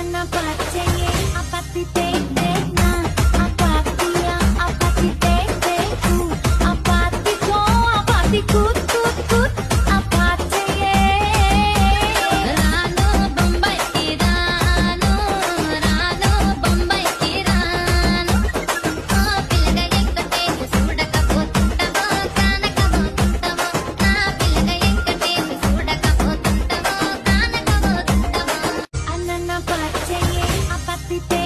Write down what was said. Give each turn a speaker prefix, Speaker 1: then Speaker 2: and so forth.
Speaker 1: Anana pacenye apati tete na apati ya apati tete ku apati ko apati kut kut kut apati ye rano Bombay ki rano rano Bombay ki rano పిల్లగా ఎక్కటేసి చూడకపోతుంటావో కానకపోతుంటావో నా పిల్లగా ఎక్కటేసి చూడకపోతుంటావో కానకపోతుంటావో Anana pacenye apati tete